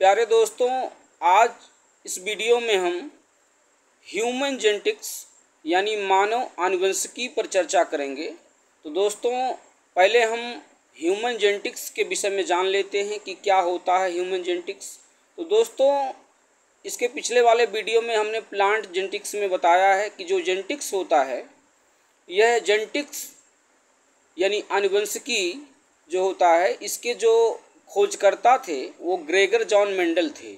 प्यारे दोस्तों, आज इस वीडियो में हम ह्यूमन जेनेटिक्स यानी मानव आनुवंशिकी पर चर्चा करेंगे। तो दोस्तों, पहले हम ह्यूमन जेनेटिक्स के विषय में जान लेते हैं कि क्या होता है ह्यूमन जेनेटिक्स। तो दोस्तों, इसके पिछले वाले वीडियो में हमने प्लांट जेनेटिक्स में बताया है कि जो जेनेटिक्स होता है, यह जेनेटिक्स यानी आनुवंशिकी जो होता है, इसके जो खोजकर्ता थे वो ग्रेगर जॉन मेंडल थे।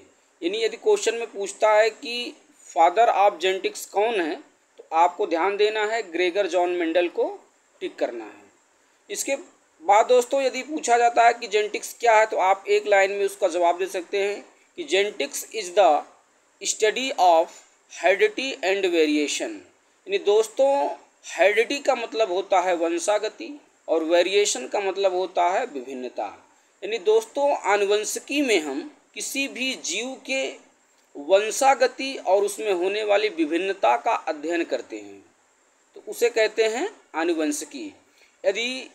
यानी यदि क्वेश्चन में पूछता है कि फादर ऑफ जेनेटिक्स कौन है, तो आपको ध्यान देना है ग्रेगर जॉन मेंडल को टिक करना है। इसके बाद दोस्तों, यदि पूछा जाता है कि जेनेटिक्स क्या है, तो आप एक लाइन में उसका जवाब दे सकते हैं कि genetics is the study of heredity and variation. यानी दोस्तों, हेरिडिटी का मतलब होता है वंशागति और वेरिएशन का मतलब होता है विभिन्नता। यानी दोस्तों, आनुवंशिकी में हम किसी भी जीव के वंशागति और उसमें होने वाली विभिन्नता का अध्ययन करते हैं, तो उसे कहते हैं आनुवंशिकी। यदि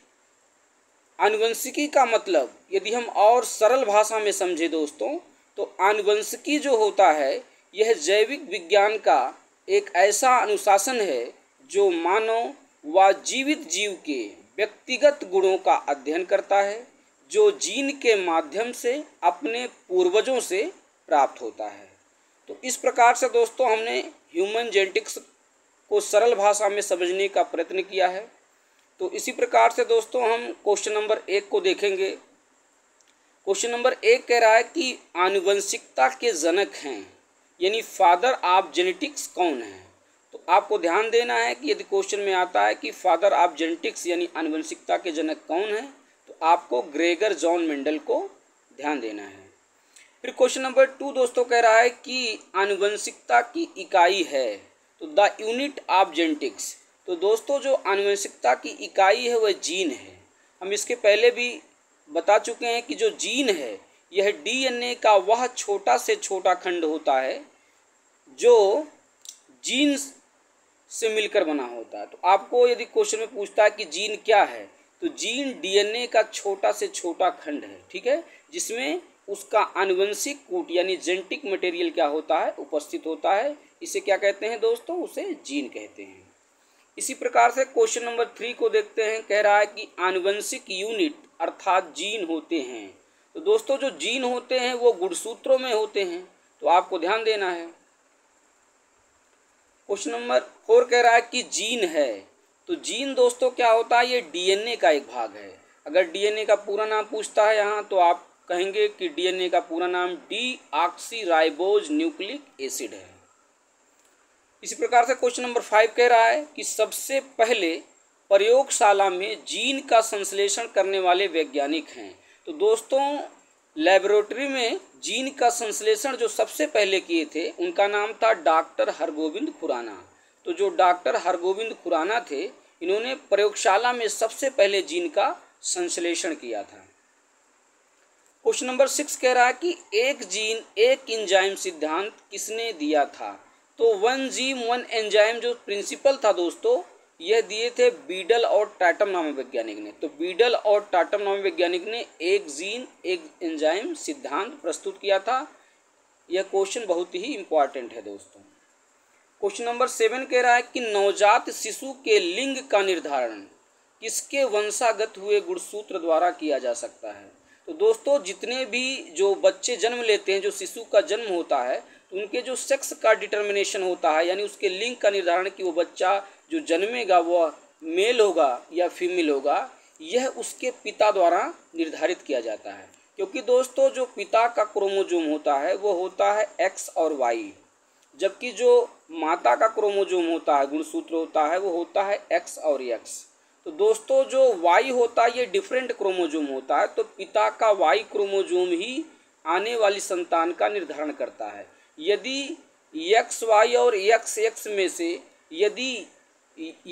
आनुवंशिकी का मतलब यदि हम और सरल भाषा में समझे दोस्तों, तो आनुवंशिकी जो होता है यह जैविक विज्ञान का एक ऐसा अनुशासन है जो मानव व जीवित जीव के व्यक्तिगत गुणों का अध्ययन करता है, जो जीन के माध्यम से अपने पूर्वजों से प्राप्त होता है। तो इस प्रकार से दोस्तों, हमने ह्यूमन जेनेटिक्स को सरल भाषा में समझने का प्रयत्न किया है। तो इसी प्रकार से दोस्तों, हम क्वेश्चन नंबर 1 को देखेंगे। क्वेश्चन नंबर 1 कह रहा है कि आनुवंशिकता के जनक हैं, यानी फादर ऑफ जेनेटिक्स कौन है। तो आपको ध्यान देना है कि यदि क्वेश्चन में आता है कि फादर ऑफ जेनेटिक्स यानी आनुवंशिकता के जनक कौन है, तो आपको ग्रेगर जॉन मेंडल को ध्यान देना है। फिर क्वेश्चन नंबर 2 दोस्तों कह रहा है कि आनुवंशिकता की इकाई है, तो द यूनिट ऑफ जेनेटिक्स। तो दोस्तों, जो आनुवंशिकता की इकाई है वह जीन है। हम इसके पहले भी बता चुके हैं कि जो जीन है यह डीएनए का वह छोटा से छोटा खंड होता है जो जीन से मिलकर बना होता है। तो आपको यदि क्वेश्चन में पूछता है कि जीन क्या है, तो जीन डीएनए का छोटा से छोटा खंड है, ठीक है, जिसमें उसका आनुवंशिक कूट यानी जेनेटिक मटेरियल क्या होता है, उपस्थित होता है। इसे क्या कहते हैं दोस्तों, उसे जीन कहते हैं। इसी प्रकार से क्वेश्चन नंबर 3 को देखते हैं। कह रहा है कि आनुवंशिक यूनिट अर्थात जीन होते हैं। तो दोस्तों, जो जीन होते हैं वो गुणसूत्रों में होते हैं, तो आपको ध्यान देना है। क्वेश्चन नंबर 4 कह रहा है कि जीन है। तो जीन दोस्तों क्या होता है, ये डीएनए का एक भाग है। अगर डीएनए का पूरा नाम पूछता है यहाँ, तो आप कहेंगे कि डीएनए का पूरा नाम डीऑक्सीराइबोज न्यूक्लिक एसिड है। इसी प्रकार से क्वेश्चन नंबर 5 कह रहा है कि सबसे पहले प्रयोगशाला में जीन का संश्लेषण करने वाले वैज्ञानिक हैं। तो दोस्तों, लेबोरेटरी में जीन का संश्लेषण जो सबसे पहले किए थे उनका नाम था डॉक्टर हरगोविंद खुराना। तो जो डॉक्टर हरगोविंद खुराना थे, इन्होंने प्रयोगशाला में सबसे पहले जीन का संश्लेषण किया था। क्वेश्चन नंबर 6 कह रहा है कि एक जीन एक एंजाइम सिद्धांत किसने दिया था। तो वन जीन वन एंजाइम जो प्रिंसिपल था दोस्तों, यह दिए थे बीडल और टाटम नामक वैज्ञानिक ने। तो बीडल और टाटम नामक वैज्ञानिक ने एक जीन एक एंजाइम सिद्धांत प्रस्तुत किया था। यह क्वेश्चन बहुत ही इम्पॉर्टेंट है दोस्तों। क्वेश्चन नंबर 7 कह रहा है कि नवजात शिशु के लिंग का निर्धारण किसके वंशागत हुए गुणसूत्र द्वारा किया जा सकता है। तो दोस्तों, जितने भी जो बच्चे जन्म लेते हैं, जो शिशु का जन्म होता है, तो उनके जो सेक्स का डिटर्मिनेशन होता है, यानी उसके लिंग का निर्धारण कि वो बच्चा जो जन्मेगा वह मेल होगा या फीमेल होगा, यह उसके पिता द्वारा निर्धारित किया जाता है। क्योंकि दोस्तों, जो पिता का क्रोमोजोम होता है वो होता है एक्स और वाई, जबकि जो माता का क्रोमोजोम होता है, गुणसूत्र होता है, वो होता है एक्स और एक्स। तो दोस्तों, जो वाई होता है ये डिफरेंट क्रोमोजोम होता है, तो पिता का वाई क्रोमोजोम ही आने वाली संतान का निर्धारण करता है। यदि एक्स वाई और एक्स एक्स में से यदि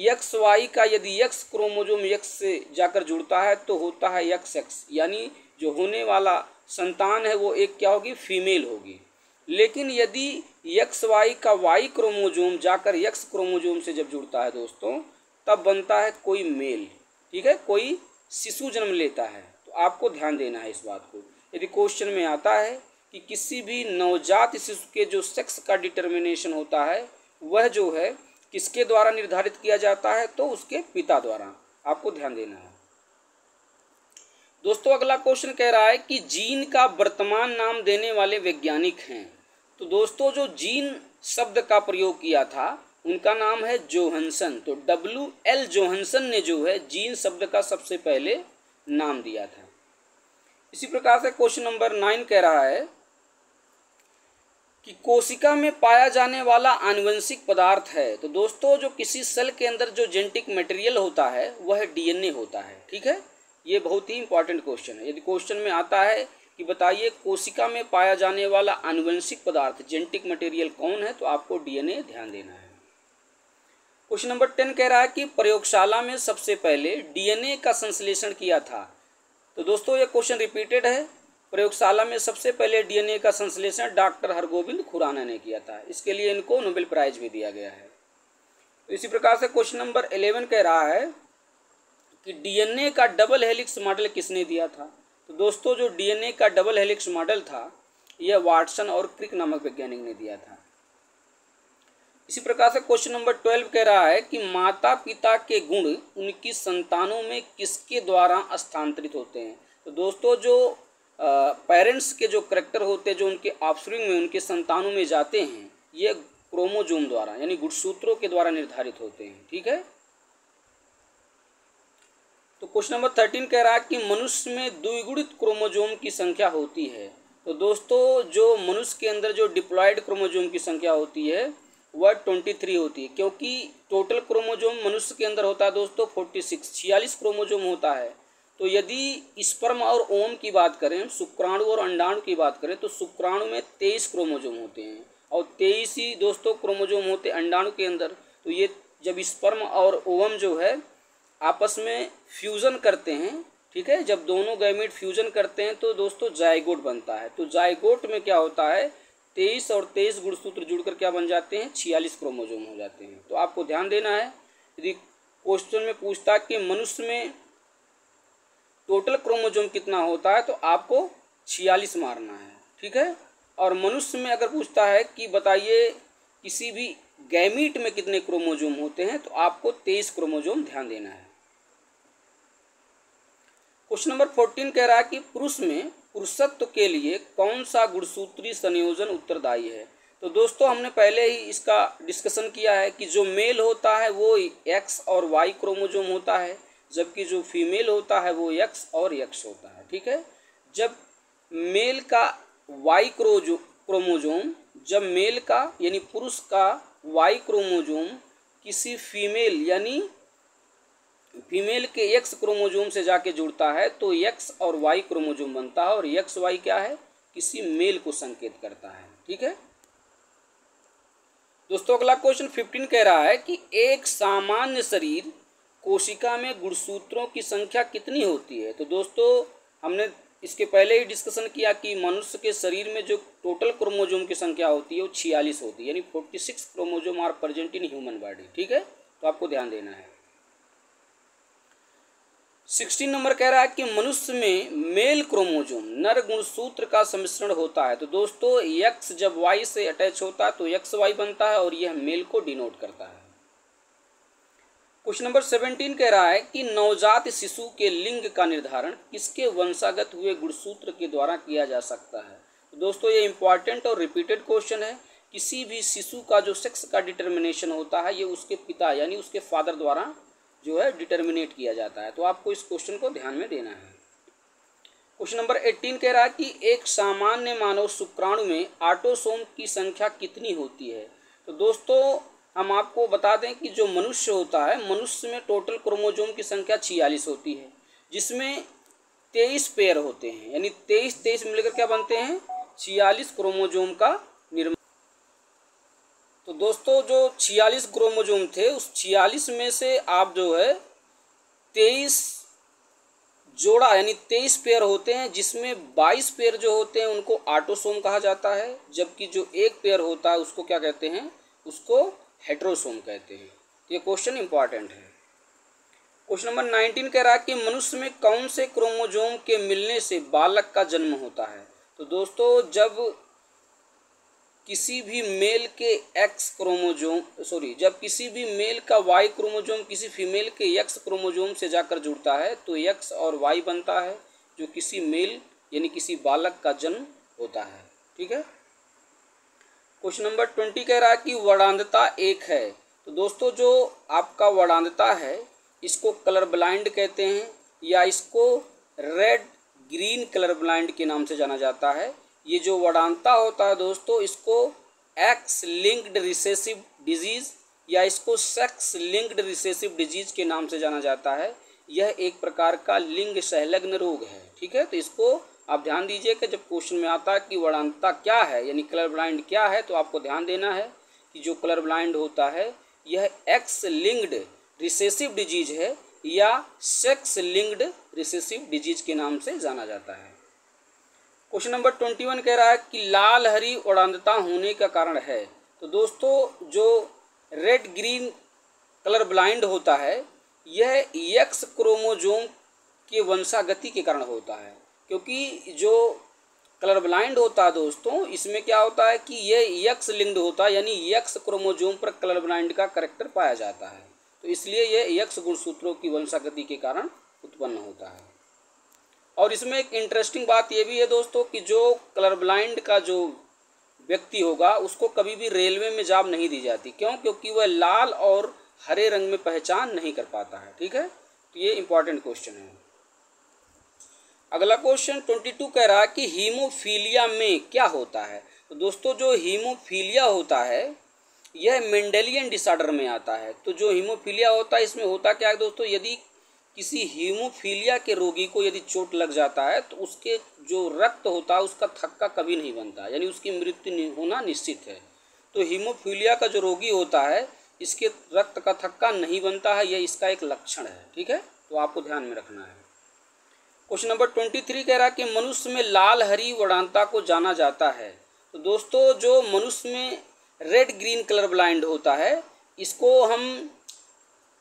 एक्स वाई का यदि एक्स क्रोमोजोम एक्स से जाकर जुड़ता है तो होता है एक्स एक्स, यानी जो होने वाला संतान है वो एक क्या होगी, फीमेल होगी। लेकिन यदि एक्स वाई का वाई क्रोमोजोम जाकर एक्स क्रोमोजोम से जब जुड़ता है दोस्तों, तब बनता है कोई मेल, ठीक है, कोई शिशु जन्म लेता है। तो आपको ध्यान देना है इस बात को। यदि क्वेश्चन में आता है कि किसी भी नवजात शिशु के जो सेक्स का डिटर्मिनेशन होता है वह जो है किसके द्वारा निर्धारित किया जाता है, तो उसके पिता द्वारा। आपको ध्यान देना है दोस्तों। अगला क्वेश्चन कह रहा है कि जीन का वर्तमान नाम देने वाले वैज्ञानिक हैं। तो दोस्तों जो जीन शब्द का प्रयोग किया था उनका नाम है जोहानसन। तो W.L. जोहानसन ने जो है जीन शब्द का सबसे पहले नाम दिया था। इसी प्रकार से क्वेश्चन नंबर 9 कह रहा है कि कोशिका में पाया जाने वाला आनुवंशिक पदार्थ है। तो दोस्तों जो किसी सेल के अंदर जो जेनेटिक मटेरियल होता है वह DNA होता है। ठीक है, ये बहुत ही इंपॉर्टेंट क्वेश्चन है। यदि क्वेश्चन में आता है कि बताइए कोशिका में पाया जाने वाला आनुवंशिक पदार्थ जेनेटिक मटेरियल कौन है, तो आपको DNA ध्यान देना है। क्वेश्चन नंबर 10 कह रहा है कि प्रयोगशाला में सबसे पहले DNA का संश्लेषण किया था। तो दोस्तों ये क्वेश्चन रिपीटेड है। प्रयोगशाला में सबसे पहले DNA का संश्लेषण डॉक्टर हरगोविंद खुराना ने किया था। इसके लिए इनको नोबेल प्राइज भी दिया गया है। तो इसी प्रकार से क्वेश्चन नंबर 11 कह रहा है कि DNA का डबल हेलिक्स मॉडल किसने दिया था। तो दोस्तों जो DNA का डबल हेलिक्स मॉडल था यह वाटसन और क्रिक नामक वैज्ञानिक ने दिया था। इसी प्रकार से क्वेश्चन नंबर 12 कह रहा है कि माता पिता के गुण उनकी संतानों में किसके द्वारा स्थानांतरित होते हैं। तो दोस्तों जो पेरेंट्स के जो करैक्टर होते हैं जो उनके ऑफस्प्रिंग में उनके संतानों में जाते हैं ये क्रोमोजोम द्वारा यानी गुणसूत्रों के द्वारा निर्धारित होते हैं। ठीक है, तो क्वेश्चन नंबर 13 कह रहा है कि मनुष्य में द्विगुणित क्रोमोजोम की संख्या होती है। तो दोस्तों जो मनुष्य के अंदर जो डिप्लॉयड क्रोमोजोम की संख्या होती है वह 23 होती है, क्योंकि टोटल क्रोमोजोम मनुष्य के अंदर होता है दोस्तों 46 क्रोमोजोम होता है। तो यदि स्पर्म और ओवम की बात करें, शुक्राणु और अंडाणु की बात करें, तो शुक्राणु में 23 क्रोमोजोम होते हैं और 23 ही दोस्तों क्रोमोजोम होते हैं अंडाणु के अंदर। तो ये जब स्पर्म और ओवम जो है आपस में फ्यूज़न करते हैं, ठीक है, जब दोनों गैमीट फ्यूज़न करते हैं तो दोस्तों जाइगोट बनता है। तो जाइगोट में क्या होता है 23 और 23 गुणसूत्र जुड़कर क्या बन जाते हैं 46 क्रोमोजोम हो जाते हैं। तो आपको ध्यान देना है, यदि क्वेश्चन में पूछता है कि मनुष्य में टोटल क्रोमोजोम कितना होता है तो आपको 46 मारना है। ठीक है, और मनुष्य में अगर पूछता है कि बताइए किसी भी गैमीट में कितने क्रोमोजोम होते हैं तो आपको 23 क्रोमोजोम ध्यान देना है। क्वेश्चन नंबर 14 कह रहा है कि पुरुष में पुरुषत्व के लिए कौन सा गुणसूत्रीय संयोजन उत्तरदायी है। तो दोस्तों हमने पहले ही इसका डिस्कशन किया है कि जो मेल होता है वो X और Y क्रोमोजोम होता है, जबकि जो फीमेल होता है वो X और X होता है। ठीक है, जब मेल का Y क्रोमोजोम जब मेल का यानी पुरुष का Y क्रोमोजोम किसी फीमेल यानी फीमेल के X क्रोमोजोम से जाके जुड़ता है तो X और Y क्रोमोजोम बनता है और XY क्या है किसी मेल को संकेत करता है। ठीक है दोस्तों, अगला क्वेश्चन 15 कह रहा है कि एक सामान्य शरीर कोशिका में गुणसूत्रों की संख्या कितनी होती है। तो दोस्तों हमने इसके पहले ही डिस्कशन किया कि मनुष्य के शरीर में जो टोटल क्रोमोजोम की संख्या होती है वो 46 होती है, यानी 46 chromosome are present in human body. ठीक है, तो आपको ध्यान देना है। 16 नंबर कह रहा है कि मनुष्य में मेल क्रोमोजोम नर गुणसूत्र का सम्मिश्रण होता है। तो दोस्तों X जब Y से अटैच होता है तो XY बनता है और यह मेल को डिनोट करता है। क्वेश्चन नंबर 17 कह रहा है कि नवजात शिशु के लिंग का निर्धारण किसके वंशागत हुए गुणसूत्र के द्वारा किया जा सकता है। तो दोस्तों ये इंपॉर्टेंट और रिपीटेड क्वेश्चन है। किसी भी शिशु का जो सेक्स का डिटर्मिनेशन होता है ये उसके पिता यानी उसके फादर द्वारा जो है डिटर्मिनेट किया जाता है। तो आपको इस क्वेश्चन को ध्यान में देना है। क्वेश्चन नंबर 18 कह रहा है कि एक सामान्य मानव शुक्राणु में ऑटोसोम की संख्या कितनी होती है। तो दोस्तों हम आपको बता दें कि जो मनुष्य होता है मनुष्य में टोटल क्रोमोजोम की संख्या 46 होती है, जिसमें 23 पेयर होते हैं, यानी 23 मिलकर क्या बनते हैं 46 क्रोमोजोम का निर्माण। तो दोस्तों जो 46 क्रोमोजोम थे उस 46 में से आप जो है 23 जोड़ा यानी 23 पेयर होते हैं, जिसमें 22 पेयर जो होते हैं उनको ऑटोसोम कहा जाता है, जबकि जो एक पेयर होता है उसको क्या कहते हैं उसको हेट्रोसोम कहते हैं। ये क्वेश्चन इंपॉर्टेंट है। क्वेश्चन नंबर 19 कह रहा है कि मनुष्य में कौन से क्रोमोजोम के मिलने से बालक का जन्म होता है। तो दोस्तों जब किसी भी मेल के जब किसी भी मेल का वाई क्रोमोजोम किसी फीमेल के एक्स क्रोमोजोम से जाकर जुड़ता है तो एक्स और वाई बनता है, जो किसी मेल यानी किसी बालक का जन्म होता है। ठीक है। क्वेश्चन नंबर 20 कह रहा है कि वर्णांधता एक है। तो दोस्तों जो आपका वर्णांधता है इसको कलर ब्लाइंड कहते हैं, या इसको रेड ग्रीन कलर ब्लाइंड के नाम से जाना जाता है। ये जो वर्णांधता होता है दोस्तों इसको एक्स लिंक्ड रिसेसिव डिजीज या इसको सेक्स लिंक्ड रिसेसिव डिजीज के नाम से जाना जाता है। यह एक प्रकार का लिंग संलग्न रोग है। ठीक है। तो इसको आप ध्यान दीजिए कि जब क्वेश्चन में आता है कि वर्णांधता क्या है यानी कलर ब्लाइंड क्या है, तो आपको ध्यान देना है कि जो कलर ब्लाइंड होता है यह एक्स लिंक्ड रिसेसिव डिजीज है या सेक्स लिंक्ड रिसेसिव डिजीज के नाम से जाना जाता है। क्वेश्चन नंबर 21 कह रहा है कि लाल हरी वर्णांधता होने का कारण है। तो दोस्तों जो रेड ग्रीन कलर ब्लाइंड होता है यह एक्स क्रोमोजोम के वंशागति के कारण होता है, क्योंकि जो कलर ब्लाइंड होता है दोस्तों इसमें क्या होता है कि यह एक्स लिंक्ड होता है, यानी एक्स क्रोमोजोम पर कलर ब्लाइंड का कैरेक्टर पाया जाता है, तो इसलिए यह एक्स गुणसूत्रों की वंशागति के कारण उत्पन्न होता है। और इसमें एक इंटरेस्टिंग बात यह भी है दोस्तों कि जो कलर ब्लाइंड का जो व्यक्ति होगा उसको कभी भी रेलवे में जॉब नहीं दी जाती। क्यों? क्योंकि वह लाल और हरे रंग में पहचान नहीं कर पाता है। ठीक है। तो ये इंपॉर्टेंट क्वेश्चन है। अगला क्वेश्चन 22 कह रहा है कि हीमोफीलिया में क्या होता है। तो दोस्तों जो हीमोफीलिया होता है यह मेंडेलियन डिसऑर्डर में आता है। तो जो हीमोफीलिया होता है इसमें होता क्या है दोस्तों, यदि किसी हीमोफीलिया के रोगी को यदि चोट लग जाता है तो उसके जो रक्त होता है उसका थक्का कभी नहीं बनता, यानी उसकी मृत्यु होना निश्चित है। तो हीमोफीलिया का जो रोगी होता है इसके रक्त का थक्का नहीं बनता है, यह इसका एक लक्षण है। ठीक है। तो आपको ध्यान में रखना है। क्वेश्चन नंबर 23 कह रहा है कि मनुष्य में लाल हरी वर्णांधता को जाना जाता है। तो दोस्तों जो मनुष्य में रेड ग्रीन कलर ब्लाइंड होता है इसको हम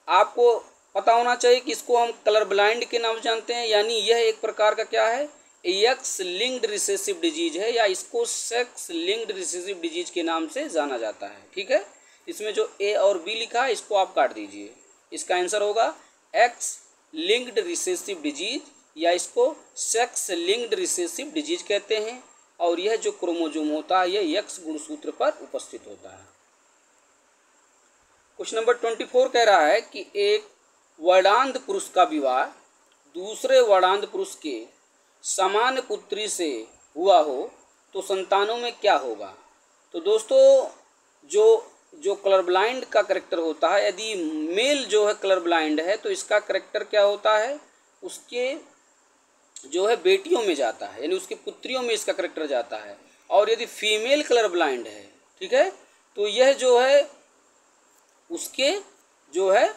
आपको पता होना चाहिए कि इसको हम कलर ब्लाइंड के नाम से जानते हैं, यानी यह एक प्रकार का क्या है, एक्स लिंक्ड रिसेसिव डिजीज है या इसको सेक्स लिंक्ड रिसेसिव डिजीज के नाम से जाना जाता है। ठीक है। इसमें जो ए और बी लिखा है इसको आप काट दीजिए। इसका आंसर होगा एक्स लिंक्ड रिसेसिव डिजीज या इसको सेक्स लिंक्ड रिसेसिव डिजीज कहते हैं, और यह जो क्रोमोजोम होता है यह एक्स गुणसूत्र पर उपस्थित होता है। क्वेश्चन नंबर 24 कह रहा है कि एक वर्णांध पुरुष का विवाह दूसरे वर्णांध पुरुष के समान पुत्री से हुआ हो तो संतानों में क्या होगा। तो दोस्तों जो कलर ब्लाइंड का करेक्टर होता है, यदि मेल जो है कलर ब्लाइंड है तो इसका करेक्टर क्या होता है, उसके जो है बेटियों में जाता है, यानी उसकी पुत्रियों में इसका करेक्टर जाता है। और यदि फीमेल कलर ब्लाइंड है, ठीक है, तो यह जो है उसके जो है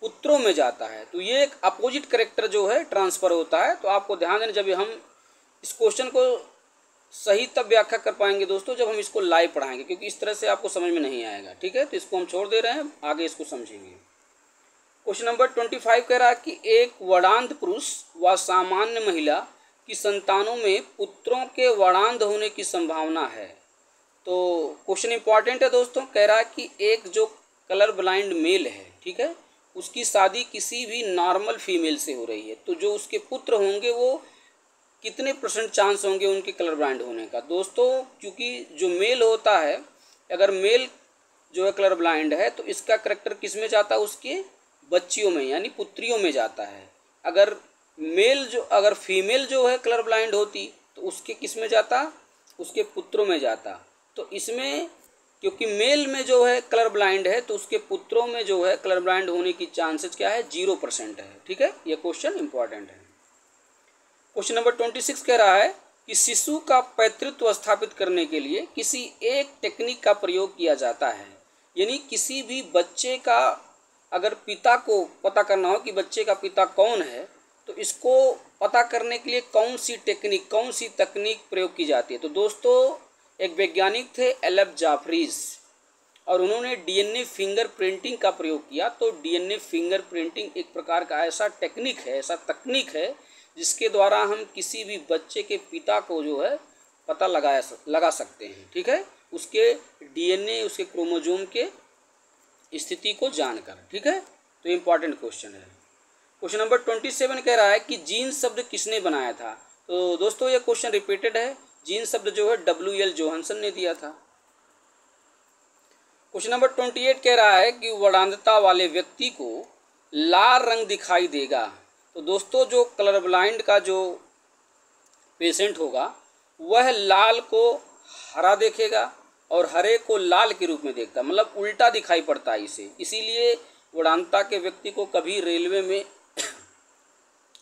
पुत्रों में जाता है। तो ये एक अपोजिट करेक्टर जो है ट्रांसफ़र होता है। तो आपको ध्यान देना, जब हम इस क्वेश्चन को सही तब व्याख्या कर पाएंगे दोस्तों जब हम इसको लाइव पढ़ाएंगे, क्योंकि इस तरह से आपको समझ में नहीं आएगा। ठीक है। तो इसको हम छोड़ दे रहे हैं, आगे इसको समझेंगे। क्वेश्चन नंबर 25 कह रहा है कि एक वर्णांध पुरुष व सामान्य महिला की संतानों में पुत्रों के वर्णांध होने की संभावना है। तो क्वेश्चन इंपॉर्टेंट है दोस्तों। कह रहा है कि एक जो कलर ब्लाइंड मेल है, ठीक है, उसकी शादी किसी भी नॉर्मल फीमेल से हो रही है, तो जो उसके पुत्र होंगे वो कितने % चांस होंगे उनके कलर ब्लाइंड होने का। दोस्तों क्योंकि जो मेल होता है, अगर मेल जो है कलर ब्लाइंड है तो इसका करेक्टर किस में जाता है, उसके बच्चियों में यानी पुत्रियों में जाता है। अगर फीमेल जो है कलर ब्लाइंड होती तो उसके किस में जाता, उसके पुत्रों में जाता। तो इसमें क्योंकि मेल में जो है कलर ब्लाइंड है तो उसके पुत्रों में जो है कलर ब्लाइंड होने की चांसेस क्या है, 0% है। ठीक है। ये क्वेश्चन इंपॉर्टेंट है। क्वेश्चन नंबर 26 कह रहा है कि शिशु का पैतृत्व स्थापित करने के लिए किसी एक टेक्निक का प्रयोग किया जाता है, यानी किसी भी बच्चे का अगर पिता को पता करना हो कि बच्चे का पिता कौन है तो इसको पता करने के लिए कौन सी तकनीक प्रयोग की जाती है। तो दोस्तों एक वैज्ञानिक थे एलेफ जाफरीज, और उन्होंने डीएनए फिंगर प्रिंटिंग का प्रयोग किया। तो डीएनए फिंगर प्रिंटिंग एक प्रकार का ऐसा तकनीक है जिसके द्वारा हम किसी भी बच्चे के पिता को जो है पता लगा सकते हैं, ठीक है, उसके डीएनए, उसके क्रोमोसोम के स्थिति को जानकर, ठीक है। तो इम्पॉर्टेंट क्वेश्चन है। क्वेश्चन नंबर 27 कह रहा है कि जीन शब्द किसने बनाया था। तो दोस्तों ये क्वेश्चन रिपीटेड है। जीन शब्द जो है WL जोहानसन ने दिया था। क्वेश्चन नंबर 28 कह रहा है कि वर्णांधता वाले व्यक्ति को लाल रंग दिखाई देगा। तो दोस्तों जो कलर ब्लाइंड का जो पेशेंट होगा वह लाल को हरा देखेगा और हरे को लाल के रूप में देखता है, मतलब उल्टा दिखाई पड़ता है इसे। इसीलिए वर्णांधता के व्यक्ति को कभी रेलवे में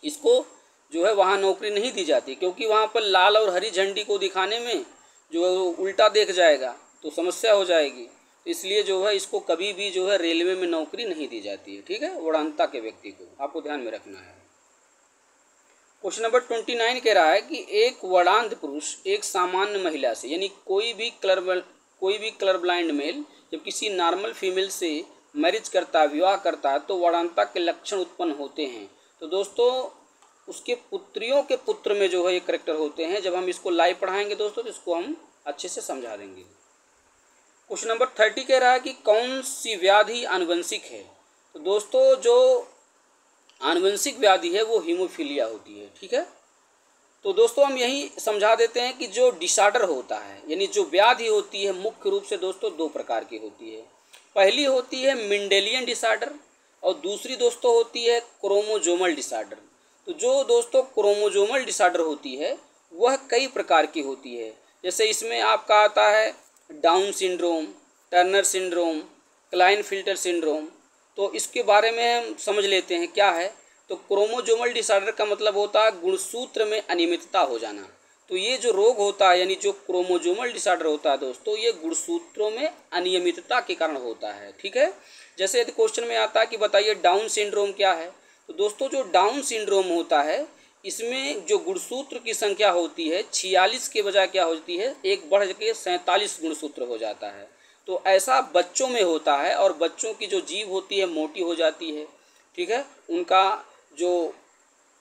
इसको जो है वहाँ नौकरी नहीं दी जाती, क्योंकि वहाँ पर लाल और हरी झंडी को दिखाने में जो है वो उल्टा देख जाएगा तो समस्या हो जाएगी। इसलिए जो है इसको कभी भी जो है रेलवे में नौकरी नहीं दी जाती है, ठीक है, वर्णांधता के व्यक्ति को, आपको ध्यान में रखना है। क्वेश्चन नंबर 29 कह रहा है कि एक वर्णांध पुरुष एक सामान्य महिला से, यानी कोई भी कलर ब्लाइंड मेल जब किसी नॉर्मल फीमेल से मैरिज करता है, विवाह करता है, तो वर्णांधता के लक्षण उत्पन्न होते हैं। तो दोस्तों उसके पुत्रियों के पुत्र में जो है ये करेक्टर होते हैं। जब हम इसको लाइव पढ़ाएंगे दोस्तों तो इसको हम अच्छे से समझा देंगे। क्वेश्चन नंबर 30 कह रहा है कि कौन सी व्याधि आनुवंशिक है। तो दोस्तों जो आनुवंशिक व्याधि है वो हीमोफीलिया होती है, ठीक है। तो दोस्तों हम यही समझा देते हैं कि जो डिसऑर्डर होता है, यानी जो व्याधि होती है, मुख्य रूप से दोस्तों दो प्रकार की होती है। पहली होती है मेंडेलियन डिसऑर्डर और दूसरी दोस्तों होती है क्रोमोजोमल डिसऑर्डर। तो जो दोस्तों क्रोमोजोमल डिसऑर्डर होती है वह कई प्रकार की होती है। जैसे इसमें आपका आता है Down syndrome, Turner syndrome, Klinefelter syndrome. तो इसके बारे में हम समझ लेते हैं क्या है। तो क्रोमोजोमल डिसऑर्डर का मतलब होता है गुणसूत्र में अनियमितता हो जाना। तो ये जो रोग होता है, यानी जो क्रोमोजोमल डिसऑर्डर होता है दोस्तों, ये गुणसूत्रों में अनियमितता के कारण होता है, ठीक है। जैसे यदि क्वेश्चन में आता है कि बताइए डाउन सिंड्रोम क्या है। तो दोस्तों जो डाउन सिंड्रोम होता है इसमें जो गुणसूत्र की संख्या होती है 46 के बजाय क्या होती है, एक बढ़ के 47 गुणसूत्र हो जाता है। तो ऐसा बच्चों में होता है और बच्चों की जो जीभ होती है मोटी हो जाती है, ठीक है। उनका जो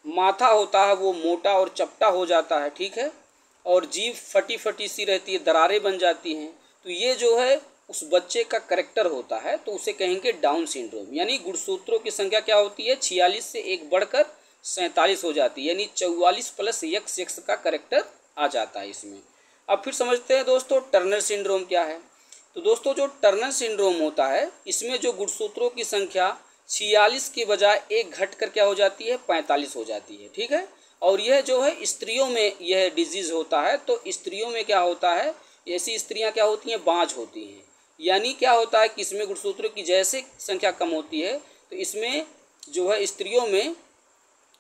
माथा होता है वो मोटा और चपटा हो जाता है, ठीक है, और जीभ फटी फटी सी रहती है, दरारें बन जाती हैं। तो ये जो है उस बच्चे का करैक्टर होता है, तो उसे कहेंगे डाउन सिंड्रोम। यानी गुणसूत्रों की संख्या क्या होती है 46 से एक बढ़कर 47 हो जाती है, यानी 44 प्लस XX का करैक्टर आ जाता है इसमें। अब फिर समझते हैं दोस्तों टर्नर सिंड्रोम क्या है। तो दोस्तों जो टर्नर सिंड्रोम होता है इसमें जो गुणसूत्रों की संख्या 46 के बजाय एक घट कर क्या हो जाती है 45 हो जाती है, ठीक है। और यह जो है स्त्रियों में यह डिजीज़ होता है। तो स्त्रियों में क्या होता है, ऐसी स्त्रियां क्या होती हैं, बाँझ होती हैं। यानी क्या होता है कि इसमें गुणसूत्रों की जैसे संख्या कम होती है तो इसमें जो है स्त्रियों में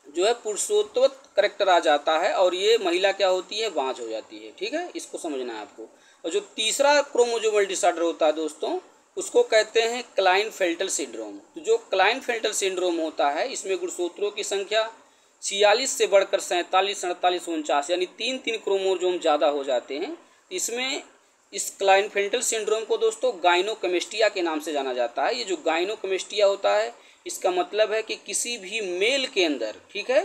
जो है पुरुषोत्व करैक्टर आ जाता है और ये महिला क्या होती है, बाँझ हो जाती है, ठीक है। इसको समझना है आपको। और जो तीसरा क्रोमोजोमल डिसऑर्डर होता है दोस्तों उसको कहते हैं क्लाइनफेल्टर सिंड्रोम। तो जो क्लाइनफेल्टर सिंड्रोम होता है इसमें गुणसूत्रों की संख्या 46 से बढ़कर 47, 48, 49 यानी 3 क्रोमोजोम ज़्यादा हो जाते हैं। इसमें इस क्लाइनफेल्टर सिंड्रोम को दोस्तों गाइनोकमेस्टिया के नाम से जाना जाता है। ये जो गाइनोकमेस्टिया होता है इसका मतलब है कि किसी भी मेल के अंदर, ठीक है,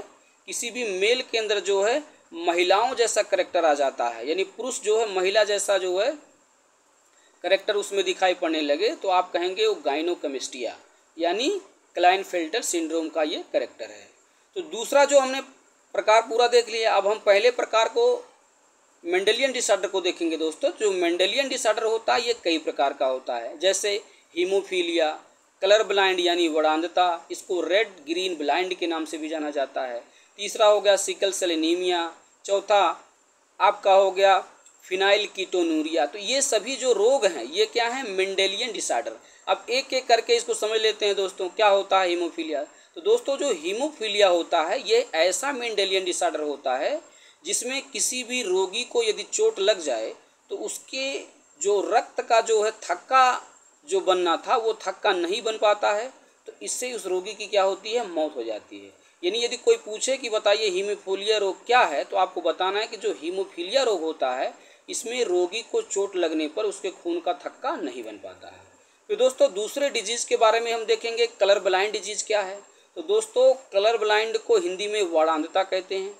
किसी भी मेल के अंदर जो है महिलाओं जैसा करैक्टर आ जाता है, यानी पुरुष जो है महिला जैसा जो है करैक्टर उसमें दिखाई पड़ने लगे तो आप कहेंगे वो गाइनोकमेस्टिया, यानी क्लाइनफेल्टर सिंड्रोम का ये करैक्टर है। तो दूसरा जो हमने प्रकार पूरा देख लिया, अब हम पहले प्रकार को मेंडेलियन डिसऑर्डर को देखेंगे दोस्तों। जो मेंडेलियन डिसऑर्डर होता है ये कई प्रकार का होता है, जैसे हीमोफीलिया, कलर ब्लाइंड यानी वर्णांधता, इसको रेड ग्रीन ब्लाइंड के नाम से भी जाना जाता है। तीसरा हो गया सिकल सेल एनीमिया। चौथा आपका हो गया फिनाइल कीटोनूरिया। तो ये सभी जो रोग हैं ये क्या है, मेंडेलियन डिसऑर्डर। अब एक एक करके इसको समझ लेते हैं दोस्तों। क्या होता है हीमोफीलिया। तो दोस्तों जो हीमोफीलिया होता है ये ऐसा मेंडेलियन डिसऑर्डर होता है जिसमें किसी भी रोगी को यदि चोट लग जाए तो उसके जो रक्त का जो है थक्का जो बनना था वो थक्का नहीं बन पाता है, तो इससे उस रोगी की क्या होती है, मौत हो जाती है। यानी यदि कोई पूछे कि बताइए हीमोफीलिया रोग क्या है तो आपको बताना है कि जो हीमोफीलिया रोग होता है इसमें रोगी को चोट लगने पर उसके खून का थक्का नहीं बन पाता है। तो दोस्तों दूसरे डिजीज़ के बारे में हम देखेंगे, कलर ब्लाइंड डिजीज़ क्या है। तो दोस्तों कलर ब्लाइंड को हिंदी में वर्णांधता कहते हैं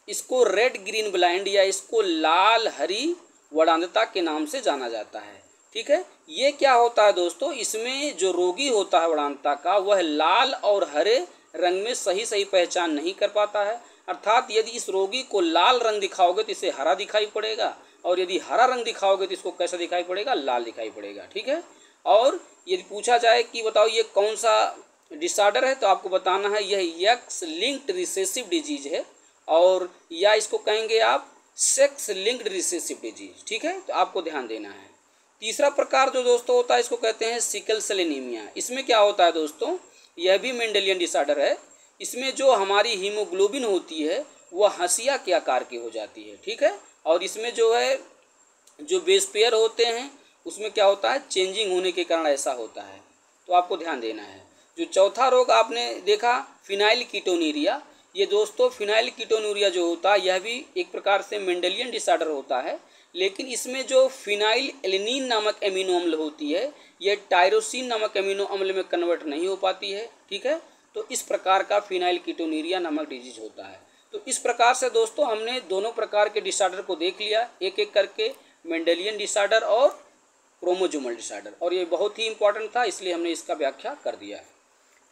इसको रेड ग्रीन ब्लाइंड या इसको लाल हरी वरांधता के नाम से जाना जाता है। ठीक है, ये क्या होता है दोस्तों, इसमें जो रोगी होता है वरांधता का, वह लाल और हरे रंग में सही सही पहचान नहीं कर पाता है। अर्थात यदि इस रोगी को लाल रंग दिखाओगे तो इसे हरा दिखाई पड़ेगा, और यदि हरा रंग दिखाओगे तो इसको कैसा दिखाई पड़ेगा, लाल दिखाई पड़ेगा। ठीक है, और यदि पूछा जाए कि बताओ ये कौन सा डिसऑर्डर है, तो आपको बताना है यह एक्स लिंक्ड रिसेसिव डिजीज है, और या इसको कहेंगे आप सेक्स लिंक्ड रिसेसिव डिजीज। ठीक है, तो आपको ध्यान देना है। तीसरा प्रकार जो दोस्तों होता है इसको कहते हैं सिकल सेल एनीमिया। इसमें क्या होता है दोस्तों, यह भी मेंडेलियन डिसऑर्डर है। इसमें जो हमारी हीमोग्लोबिन होती है वह हंसिया के आकार की हो जाती है। ठीक है, और इसमें जो है जो बेस पेयर होते हैं उसमें क्या होता है, चेंजिंग होने के कारण ऐसा होता है, तो आपको ध्यान देना है। जो चौथा रोग आपने देखा फिनाइल कीटोन्यूरिया, ये दोस्तों फिनाइल कीटोन्यूरिया जो होता है यह भी एक प्रकार से मेंडेलियन डिसऑर्डर होता है, लेकिन इसमें जो फिनाइल एलेनिन नामक एमिनो अम्ल होती है यह टायरोसिन नामक एमिनो अम्ल में कन्वर्ट नहीं हो पाती है। ठीक है, तो इस प्रकार का फिनाइल कीटोन्यूरिया नामक डिजीज होता है। तो इस प्रकार से दोस्तों हमने दोनों प्रकार के डिसऑर्डर को देख लिया, एक एक करके, मेंडेलियन डिसऑर्डर और क्रोमोसोमल डिसऑर्डर, और ये बहुत ही इंपॉर्टेंट था इसलिए हमने इसका व्याख्या कर दिया है।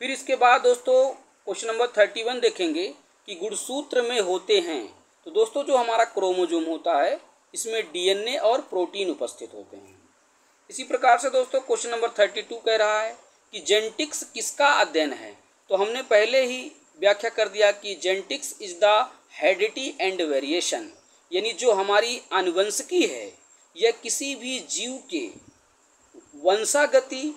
फिर इसके बाद दोस्तों क्वेश्चन नंबर 31 देखेंगे कि गुणसूत्र में होते हैं। तो दोस्तों जो हमारा क्रोमोसोम होता है इसमें डीएनए और प्रोटीन उपस्थित होते हैं। इसी प्रकार से दोस्तों क्वेश्चन नंबर 32 कह रहा है कि जेनेटिक्स किसका अध्ययन है। तो हमने पहले ही व्याख्या कर दिया कि genetics is the heredity and variation, यानी जो हमारी आनुवंशिकी है यह किसी भी जीव के वंशागति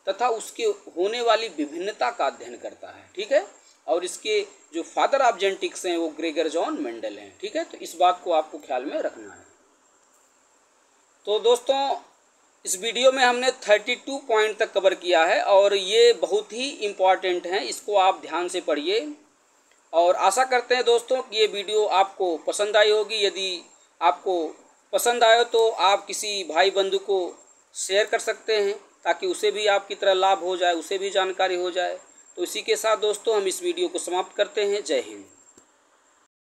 तथा उसके होने वाली विभिन्नता का अध्ययन करता है। ठीक है, और इसके जो फादर ऑफ जेनेटिक्स हैं वो ग्रेगर जॉन मेंडल हैं। ठीक है, तो इस बात को आपको ख्याल में रखना है। तो दोस्तों इस वीडियो में हमने 32 पॉइंट तक कवर किया है और ये बहुत ही इम्पॉर्टेंट हैं, इसको आप ध्यान से पढ़िए, और आशा करते हैं दोस्तों कि ये वीडियो आपको पसंद आई होगी। यदि आपको पसंद आए तो आप किसी भाई बंधु को शेयर कर सकते हैं ताकि उसे भी आपकी तरह लाभ हो जाए, उसे भी जानकारी हो जाए। तो इसी के साथ दोस्तों हम इस वीडियो को समाप्त करते हैं। जय हिंद।